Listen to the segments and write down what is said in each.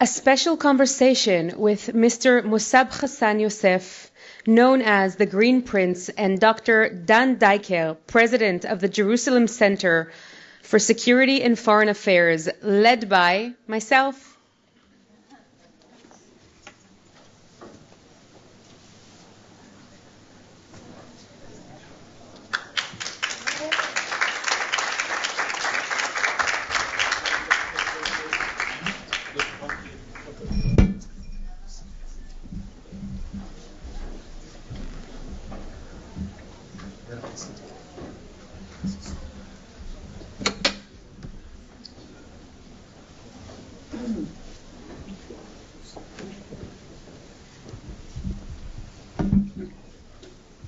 A special conversation with Mr. Musab Hassan Youssef, known as the Green Prince, and Dr. Dan Diker, President of the Jerusalem Center for Security and Foreign Affairs, led by myself.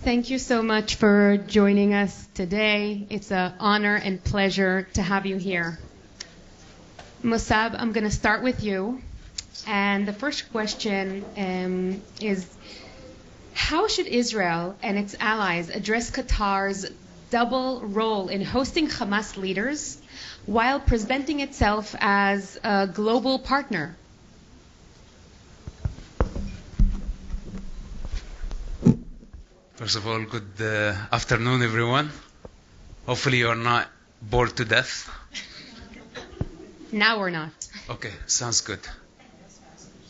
Thank you so much for joining us today. It's an honor and pleasure to have you here. Musab, I'm going to start with you. And the first question is, how should Israel and its allies address Qatar's double role in hosting Hamas leaders while presenting itself as a global partner? First of all, good afternoon, everyone. Hopefully you're not bored to death. Now we're not. Okay, sounds good.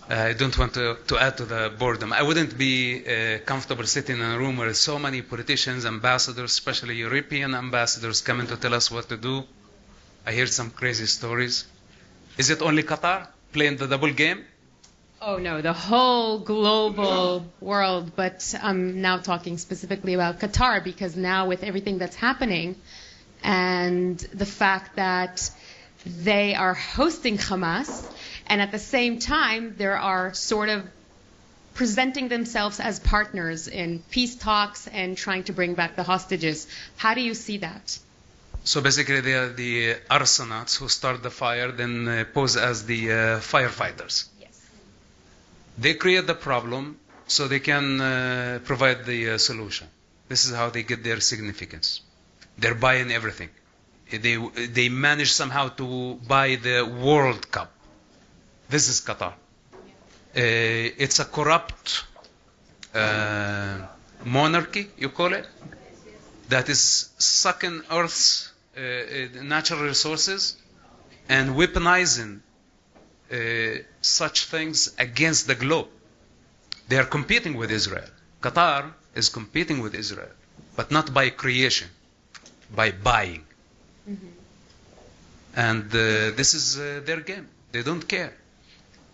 I don't want to add to the boredom. I wouldn't be comfortable sitting in a room where so many politicians, ambassadors, especially European ambassadors, coming to tell us what to do. I heard some crazy stories. Is it only Qatar playing the double game? Oh no, the whole global world, but I'm now talking specifically about Qatar because now with everything that's happening and the fact that they are hosting Hamas and at the same time they are sort of presenting themselves as partners in peace talks and trying to bring back the hostages. How do you see that? So basically they are the arsonauts who start the fire, then pose as the firefighters. They create the problem so they can provide the solution. This is how they get their significance. They're buying everything. They manage somehow to buy the World Cup. This is Qatar. It's a corrupt monarchy, you call it, that is sucking Earth's natural resources and weaponizing such things against the globe. They are competing with Israel. Qatar is competing with Israel, but not by creation, by buying. Mm-hmm. And this is their game. They don't care.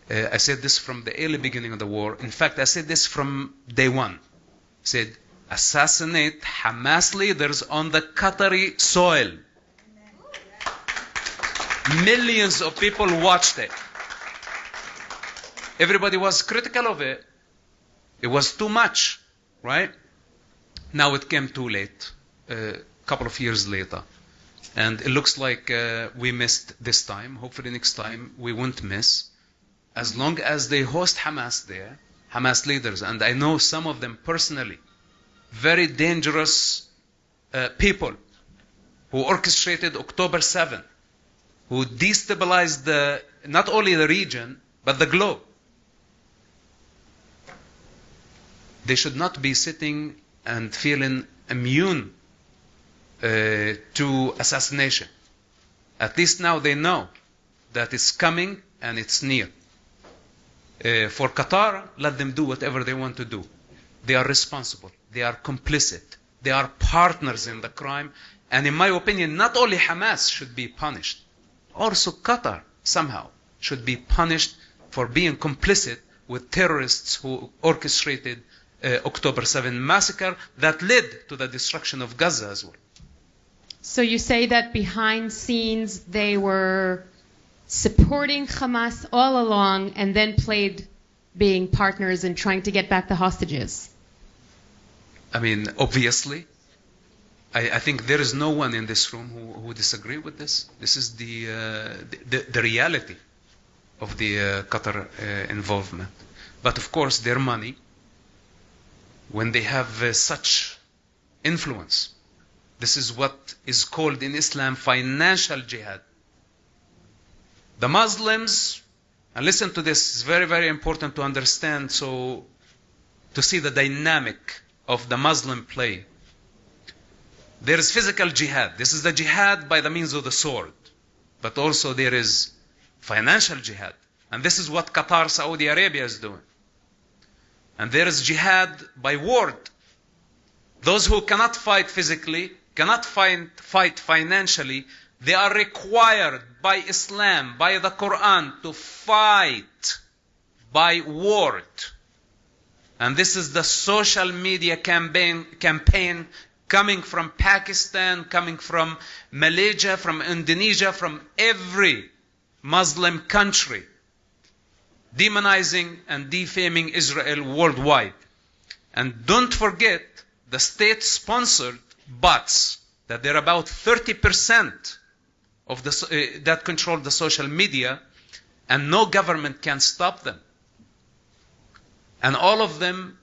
I said this from the early beginning of the war. In fact, I said this from day one. I said, assassinate Hamas leaders on the Qatari soil. Millions of people watched it. Everybody was critical of it. It was too much, right? Now it came too late, a couple of years later. And it looks like we missed this time. Hopefully next time we won't miss. As long as they host Hamas there, Hamas leaders, and I know some of them personally, very dangerous people who orchestrated October 7th, who destabilized not only the region, but the globe. They should not be sitting and feeling immune to assassination. At least now they know that it's coming and it's near. For Qatar, let them do whatever they want to do. They are responsible. They are complicit. They are partners in the crime. And in my opinion, not only Hamas should be punished, also Qatar somehow should be punished for being complicit with terrorists who orchestrated October 7 massacre that led to the destruction of Gaza as well. So you say that behind scenes they were supporting Hamas all along and then played being partners and trying to get back the hostages? I mean, obviously. I think there is no one in this room who would disagree with this. This is the reality of the Qatar involvement. But of course, their money, when they have such influence, this is what is called in Islam financial jihad. The Muslims And listen to this, it's very, very important to understand, so to see the dynamic of the Muslim play. There is physical jihad. This is the jihad by the means of the sword. But also there is financial jihad. And this is what Qatar, Saudi Arabia is doing. And there is jihad by word. Those who cannot fight physically, cannot fight financially, they are required by Islam, by the Quran, to fight by word. And this is the social media campaign coming from Pakistan, coming from Malaysia, from Indonesia, from every Muslim country, demonizing and defaming Israel worldwide. And don't forget the state-sponsored bots, that they're about 30% of that control the social media, and no government can stop them. And all of them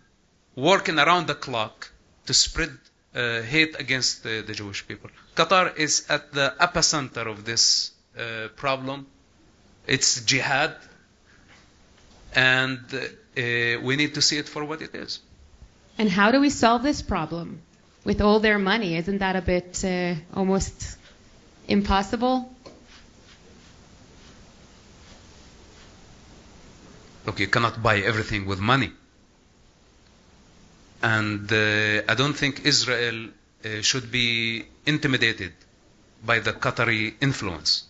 working around the clock to spread hate against the Jewish people. Qatar is at the epicenter of this problem. It's jihad, and we need to see it for what it is. And how do we solve this problem? With all their money, isn't that a bit almost impossible? Look, you cannot buy everything with money. And I don't think Israel should be intimidated by the Qatari influence.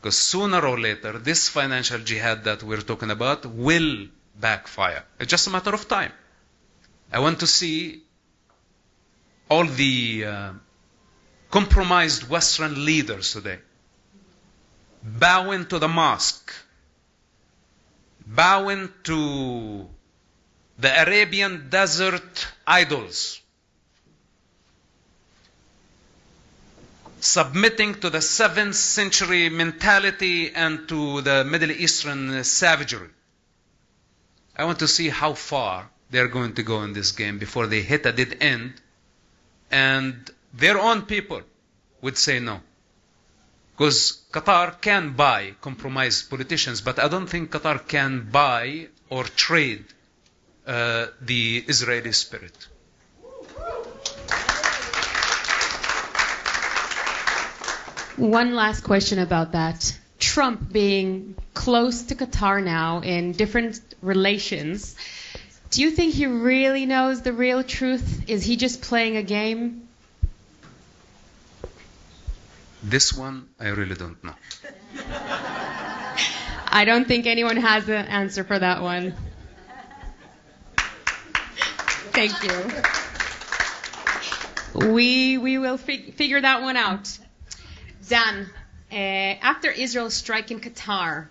Because sooner or later, this financial jihad that we're talking about will backfire. It's just a matter of time. I want to see all the compromised Western leaders today bowing to the mosque, bowing to the Arabian desert idols, submitting to the 7th century mentality and to the Middle Eastern savagery. I want to see how far they're going to go in this game before they hit a dead end and their own people would say no. Because Qatar can buy compromised politicians, but I don't think Qatar can buy or trade the Israeli spirit. One last question about that. Trump being close to Qatar now in different relations, do you think he really knows the real truth? Is he just playing a game? This one, I really don't know. I don't think anyone has an answer for that one. Thank you. We will figure that one out. Dan, after Israel's strike in Qatar,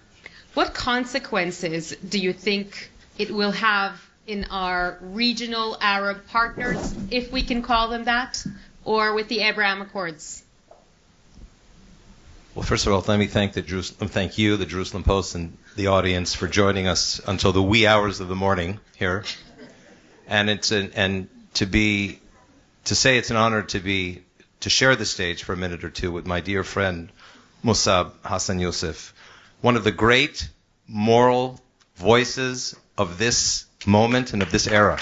what consequences do you think it will have in our regional Arab partners, if we can call them that, or with the Abraham Accords? Well, first of all, let me thank you, the Jerusalem Post, and the audience for joining us until the wee hours of the morning here. And to say it's an honor to share the stage for a minute or two with my dear friend Musab Hassan Youssef, one of the great moral voices of this moment and of this era.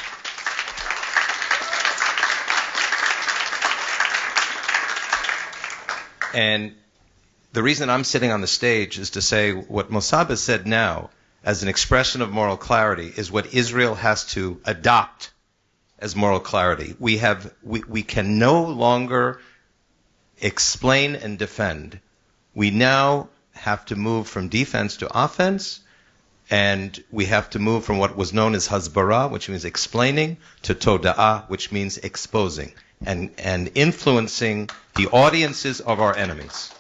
And the reason I'm sitting on the stage is to say what Musab has said now as an expression of moral clarity is what Israel has to adopt as moral clarity. We can no longer explain and defend. We now have to move from defense to offense, and we have to move from what was known as hasbara, which means explaining, to toda'ah, which means exposing and influencing the audiences of our enemies.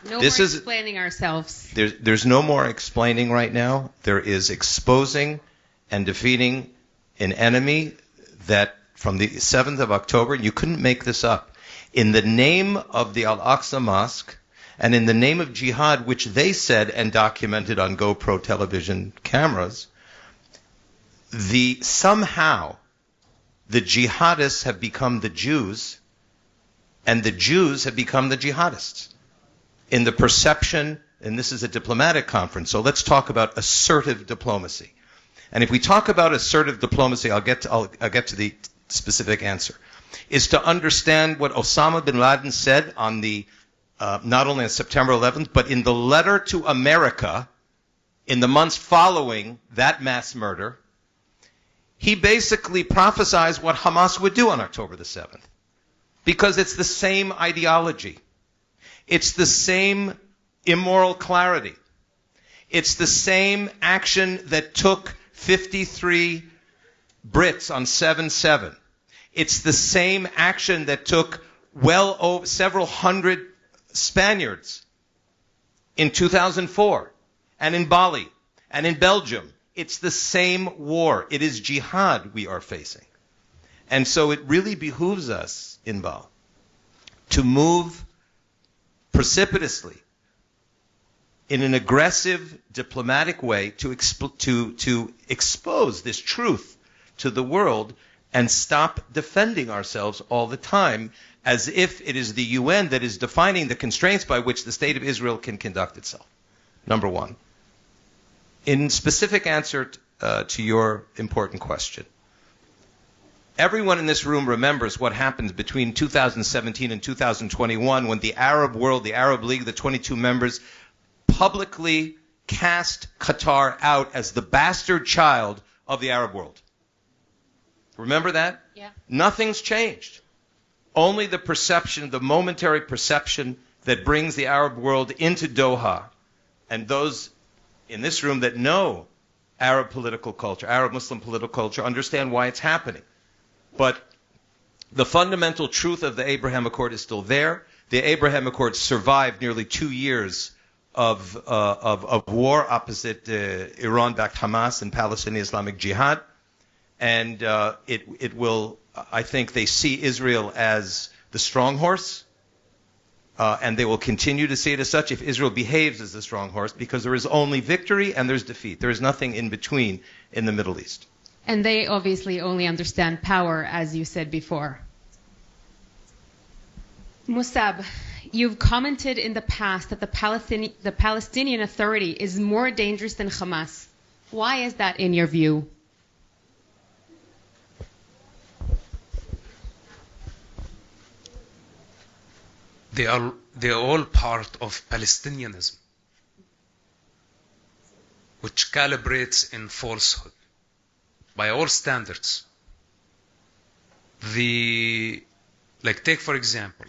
No more explaining ourselves. There's no more explaining right now. There is exposing and defeating an enemy that from the 7th of October, you couldn't make this up. In the name of the Al-Aqsa Mosque and in the name of jihad, which they said and documented on GoPro television cameras, somehow the jihadists have become the Jews and the Jews have become the jihadists, in the perception and this is a diplomatic conference, so let's talk about assertive diplomacy. And if we talk about assertive diplomacy, I'll get to the specific answer, is to understand what Osama bin Laden said on the not only on September 11th, but in the letter to America in the months following that mass murder. He basically prophesied what Hamas would do on October the 7th, because it's the same ideology. It's the same immoral clarity. It's the same action that took 53 Brits on 9/11. It's the same action that took well over several hundred Spaniards in 2004, and in Bali, and in Belgium. It's the same war. It is jihad we are facing. And so it really behooves us, Inbal, to move precipitously in an aggressive, diplomatic way to expose this truth to the world and stop defending ourselves all the time as if it is the UN that is defining the constraints by which the State of Israel can conduct itself. Number one. In specific answer to your important question, everyone in this room remembers what happened between 2017 and 2021 when the Arab world, the Arab League, the 22 members, publicly cast Qatar out as the bastard child of the Arab world. Remember that? Yeah. Nothing's changed. Only the perception, the momentary perception that brings the Arab world into Doha, and those in this room that know Arab political culture, Arab Muslim political culture, understand why it's happening. But the fundamental truth of the Abraham Accord is still there. The Abraham Accord survived nearly 2 years of war opposite Iran-backed Hamas and Palestinian Islamic Jihad. And it will, I think they see Israel as the strong horse, and they will continue to see it as such if Israel behaves as the strong horse, because there is only victory and there's defeat. There is nothing in between in the Middle East. And they obviously only understand power, as you said before. Musab, you've commented in the past that the Palestinian Authority is more dangerous than Hamas. Why is that in your view? They are all part of Palestinianism, which calibrates in falsehood by all standards. Take for example,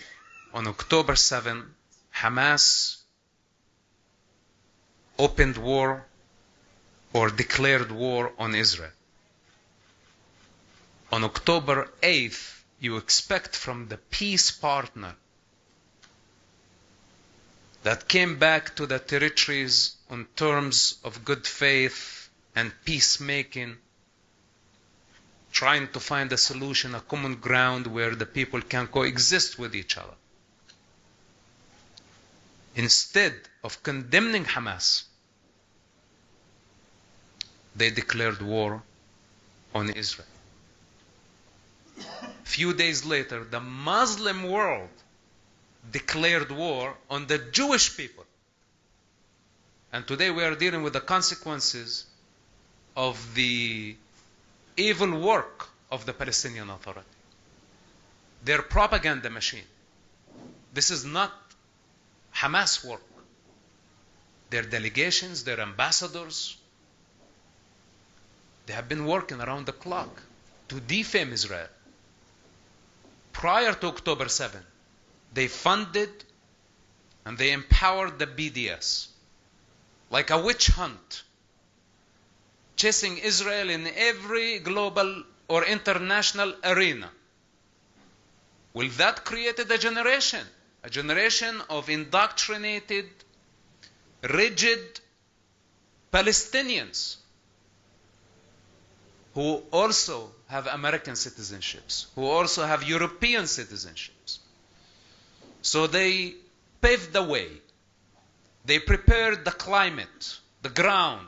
on October 7, Hamas opened war or declared war on Israel. On October 8th, you expect from the peace partner that came back to the territories on terms of good faith and peacemaking, trying to find a solution, a common ground where the people can coexist with each other. Instead of condemning Hamas, they declared war on Israel. A few days later, the Muslim world declared war on the Jewish people. And today we are dealing with the consequences of the evil work of the Palestinian Authority. Their propaganda machine. This is not Hamas work. Their delegations, their ambassadors, they have been working around the clock to defame Israel. Prior to October 7, they funded and they empowered the BDS like a witch hunt, chasing Israel in every global or international arena. Will that create a generation of indoctrinated, rigid Palestinians who also have American citizenships, who also have European citizenships. So they paved the way. They prepared the climate, the ground,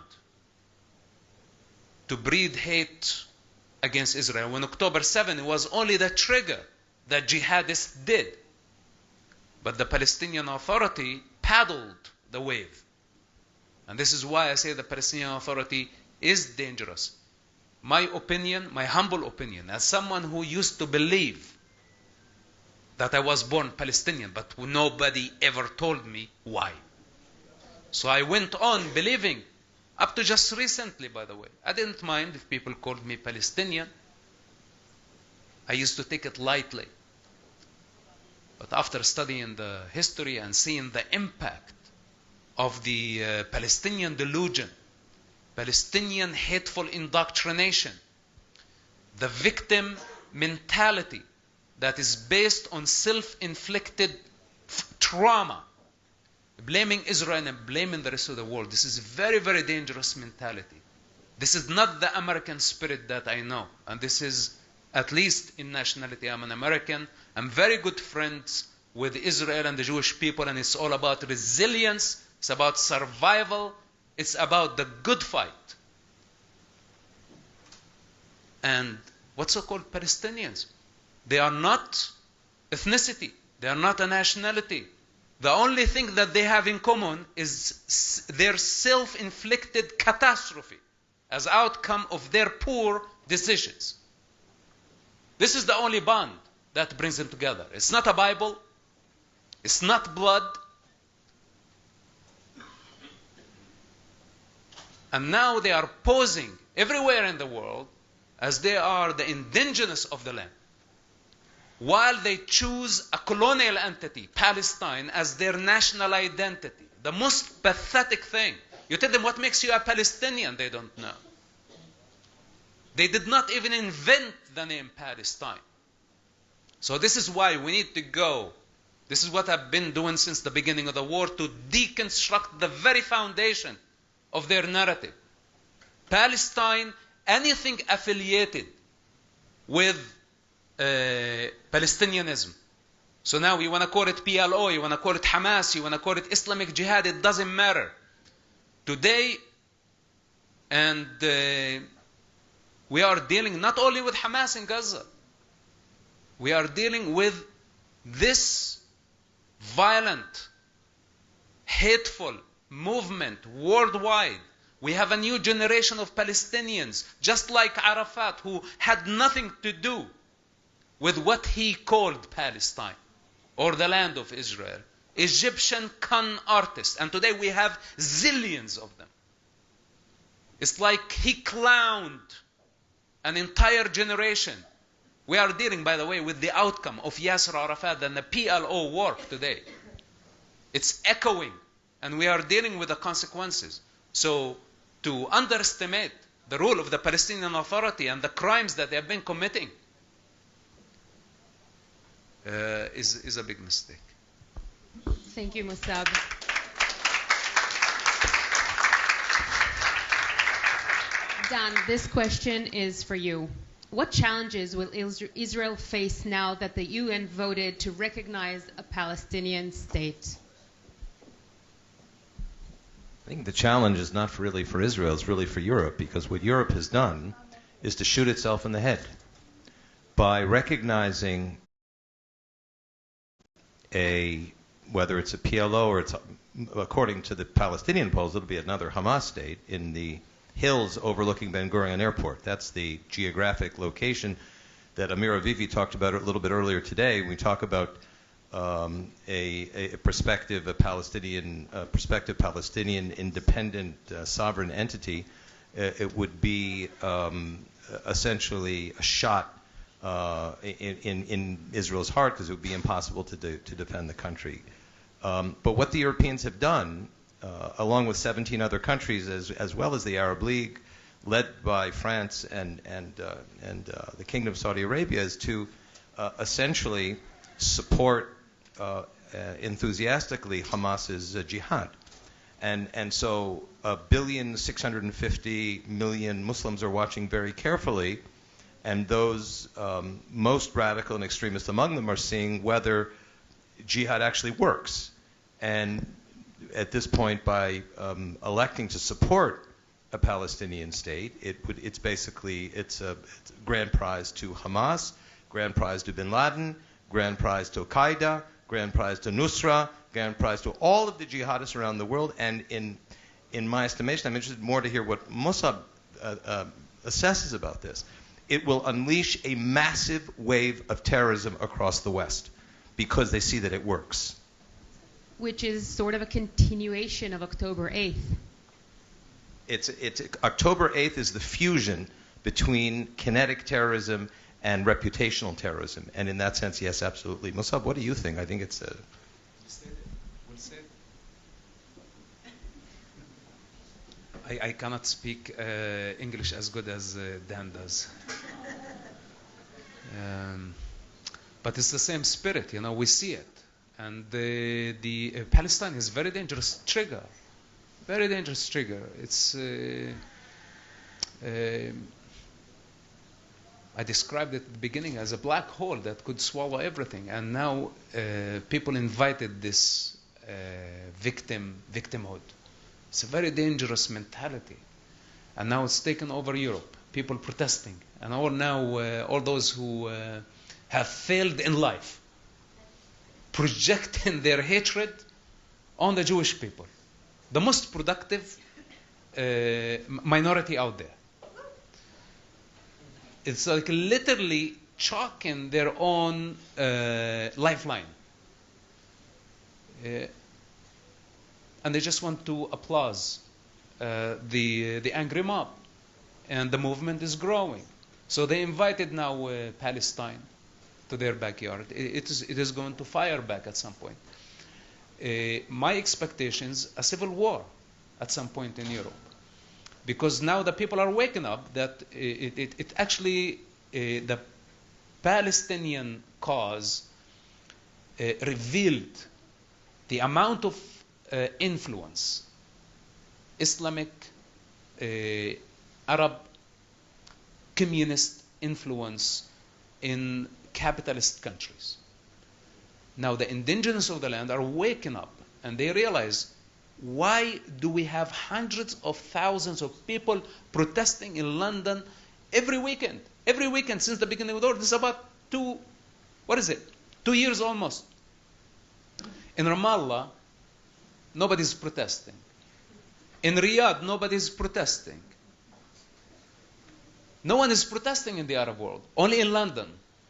to breed hate against Israel. When October 7, it was only the trigger that jihadists did. But the Palestinian Authority paddled the wave And this is why I say the Palestinian Authority is dangerous. My opinion, my humble opinion, as someone who used to believe that I was born Palestinian, but nobody ever told me why. So I went on believing, up to just recently, by the way. I didn't mind if people called me Palestinian. I used to take it lightly. But after studying the history and seeing the impact of the Palestinian delusion, Palestinian hateful indoctrination, the victim mentality that is based on self-inflicted trauma, blaming Israel and blaming the rest of the world. This is a very, very dangerous mentality. This is not the American spirit that I know. And this is, at least in nationality, I'm an American. I'm very good friends with Israel and the Jewish people, and it's all about resilience. It's about survival. It's about the good fight. And what's so-called Palestinians? They are not ethnicity. They are not a nationality. The only thing that they have in common is their self-inflicted catastrophe as outcome of their poor decisions. This is the only bond that brings them together. It's not a Bible. It's not blood. And now they are posing everywhere in the world as they are the indigenous of the land, while they choose a colonial entity, Palestine, as their national identity. The most pathetic thing. You tell them what makes you a Palestinian, they don't know. They did not even invent the name Palestine. So this is why we need to go. This is what I've been doing since the beginning of the war, to deconstruct the very foundation of their narrative. Palestine, anything affiliated with Palestinianism. So now you want to call it PLO, you want to call it Hamas, you want to call it Islamic Jihad, it doesn't matter. Today, and we are dealing not only with Hamas in Gaza, we are dealing with this violent, hateful movement worldwide. We have a new generation of Palestinians, just like Arafat, who had nothing to do with what he called Palestine or the land of Israel. Egyptian con artists. And today we have zillions of them. It's like he clowned an entire generation. We are dealing, by the way, with the outcome of Yasser Arafat and the PLO work today. It's echoing, and we are dealing with the consequences. So to underestimate the role of the Palestinian Authority and the crimes that they have been committing is a big mistake. Thank you, Musab. Dan, this question is for you. What challenges will Israel face now that the UN voted to recognize a Palestinian state? I think the challenge is not really for Israel, it's really for Europe, because what Europe has done is to shoot itself in the head by recognizing whether it's a PLO or it's, according to the Palestinian polls, it'll be another Hamas state in the hills overlooking Ben Gurion Airport. That's the geographic location that Amir Avivi talked about a little bit earlier today. We talk about a prospective Palestinian independent sovereign entity. It would be essentially a shot in Israel's heart, because it would be impossible to defend the country. But what the Europeans have done, along with 17 other countries, as well as the Arab League, led by France and the Kingdom of Saudi Arabia, is to essentially support enthusiastically Hamas's jihad. And so 1,650,000,000 Muslims are watching very carefully, and those most radical and extremist among them are seeing whether jihad actually works. And at this point, by electing to support a Palestinian state, it's a grand prize to Hamas, grand prize to Bin Laden, grand prize to Al-Qaeda, grand prize to Nusra, grand prize to all of the jihadists around the world. And in my estimation, I'm interested more to hear what Mossab assesses about this. It will unleash a massive wave of terrorism across the West because they see that it works. Which is sort of a continuation of October 8th. It's October 8th is the fusion between kinetic terrorism and reputational terrorism. And in that sense, yes, absolutely. Mossab, what do you think? I think it's a... I cannot speak English as good as Dan does. But it's the same spirit, you know, we see it. And the Palestine is very dangerous trigger. Very dangerous trigger. It's... I described it at the beginning as a black hole that could swallow everything. And now people invited this victimhood. It's a very dangerous mentality. And now it's taken over Europe. People protesting. And all those who have failed in life, projecting their hatred on the Jewish people. The most productive minority out there. It's like literally chalking their own lifeline. And they just want to applaud the angry mob. And the movement is growing. So they invited now Palestine to their backyard. It is going to fire back at some point. My expectations, a civil war at some point in Europe. Because now the people are waking up that it actually, the Palestinian cause revealed the amount of influence Islamic, Arab, communist influence in capitalist countries. Now the indigenous of the land are waking up and they realize, why do we have hundreds of thousands of people protesting in London every weekend? Every weekend since the beginning of the war. This is about 2 years almost. In Ramallah, nobody's protesting. In Riyadh, nobody's protesting. No one is protesting in the Arab world. Only in London.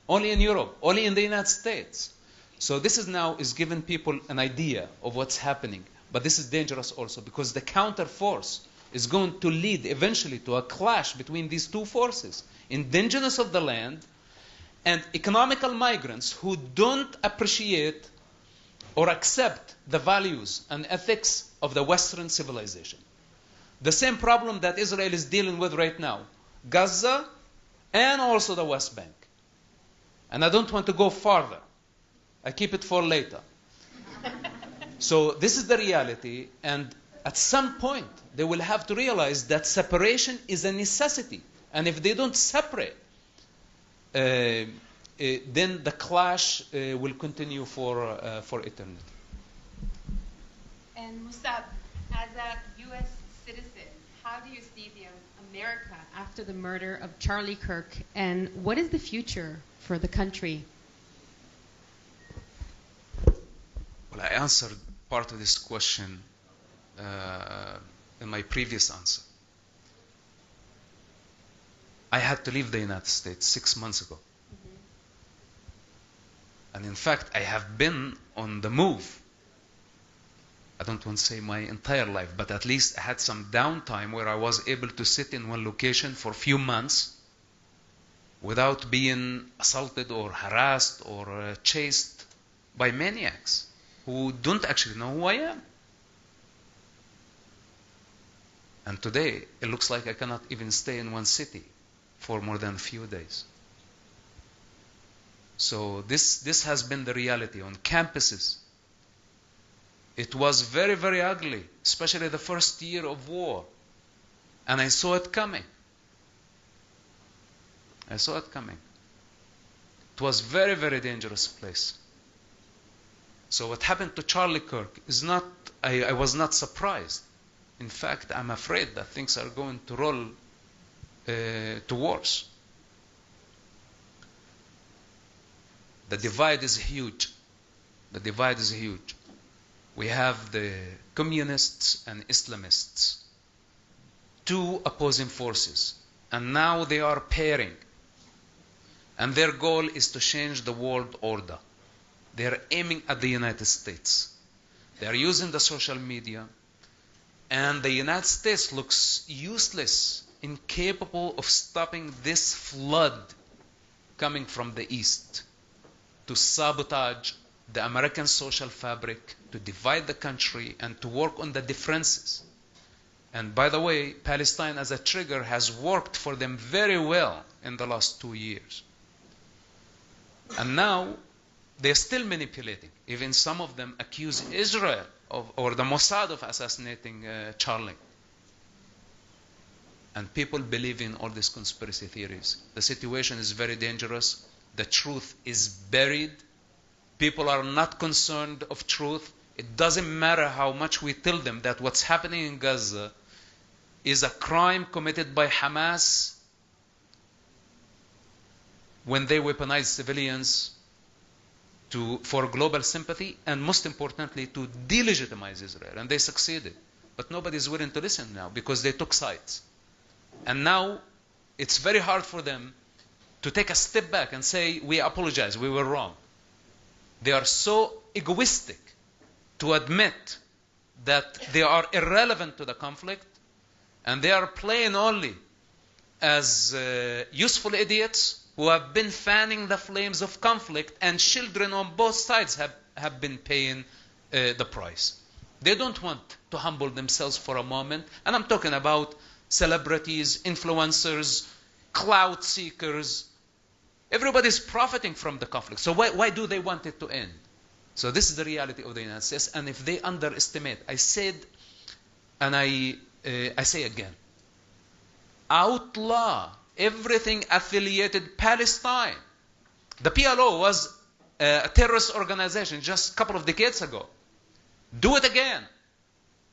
Only in Europe. Only in the United States. So this is now giving people an idea of what's happening. But this is dangerous also because the counter force is going to lead eventually to a clash between these two forces. Indigenous of the land and economical migrants who don't appreciate or accept the values and ethics of the Western civilization. The same problem that Israel is dealing with right now. Gaza and also the West Bank. And I don't want to go farther. I keep it for later. So this is the reality, and at some point they will have to realize that separation is a necessity. And if they don't separate, then the clash will continue for eternity. And Mossab, as a U.S. citizen, how do you see America after the murder of Charlie Kirk, and what is the future for the country? Well, I answered part of this question in my previous answer. I had to leave the United States 6 months ago. And in fact, I have been on the move. I don't want to say my entire life, but at least I had some downtime where I was able to sit in one location for a few months without being assaulted or harassed or chased by maniacs who don't actually know who I am. And today, it looks like I cannot even stay in one city for more than a few days. So this has been the reality on campuses. It was very, very ugly, especially the first year of war. And I saw it coming. I saw it coming. It was very, very dangerous place. So what happened to Charlie Kirk is not, I was not surprised. In fact, I'm afraid that things are going to roll towards. The divide is huge. The divide is huge. we have the communists and Islamists, two opposing forces, and now they are pairing. And their goal is to change the world order. They are aiming at the United States. They are using the social media, and the United States looks useless, incapable of stopping this flood coming from the East to sabotage the American social fabric, to divide the country, and to work on the differences. And by the way, Palestine as a trigger has worked for them very well in the last 2 years. And now they're still manipulating. Even some of them accuse Israel or the Mossad of assassinating Charlie. And people believe in all these conspiracy theories. The situation is very dangerous. The truth is buried. People are not concerned of truth. It doesn't matter how much we tell them that what's happening in Gaza is a crime committed by Hamas when they weaponize civilians for global sympathy, and most importantly, to delegitimize Israel. And they succeeded. But nobody is willing to listen now because they took sides. And now it's very hard for them to take a step back and say, we apologize, we were wrong. They are so egoistic to admit that they are irrelevant to the conflict, and they are playing only as useful idiots who have been fanning the flames of conflict, and children on both sides have been paying the price. They don't want to humble themselves for a moment, and I'm talking about celebrities, influencers, clout seekers. Everybody's profiting from the conflict. So why do they want it to end? So this is the reality of the United States. And if they underestimate, I said, and I say again, outlaw everything affiliated Palestine. The PLO was a terrorist organization just a couple of decades ago. Do it again.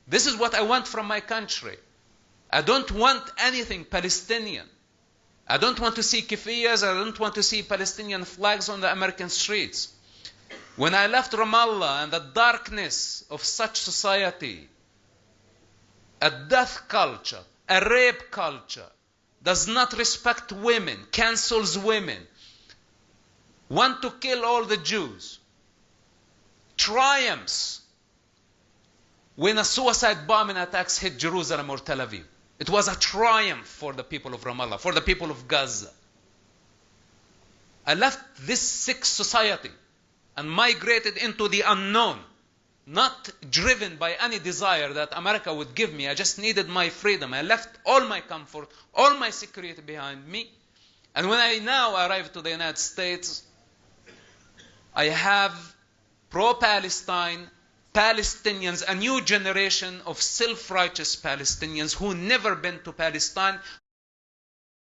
This is what I want from my country. I don't want anything Palestinian. I don't want to see keffiyehs. I don't want to see Palestinian flags on the American streets. When I left Ramallah and the darkness of such society, a death culture, a rape culture, does not respect women, cancels women, want to kill all the Jews, triumphs when a suicide bombing attacks hit Jerusalem or Tel Aviv. It was a triumph for the people of Ramallah, for the people of Gaza. I left this sick society and migrated into the unknown, not driven by any desire that America would give me. I just needed my freedom. I left all my comfort, all my security behind me. And when I now arrive to the United States, I have pro-Palestine Palestinians, a new generation of self-righteous Palestinians who never been to Palestine,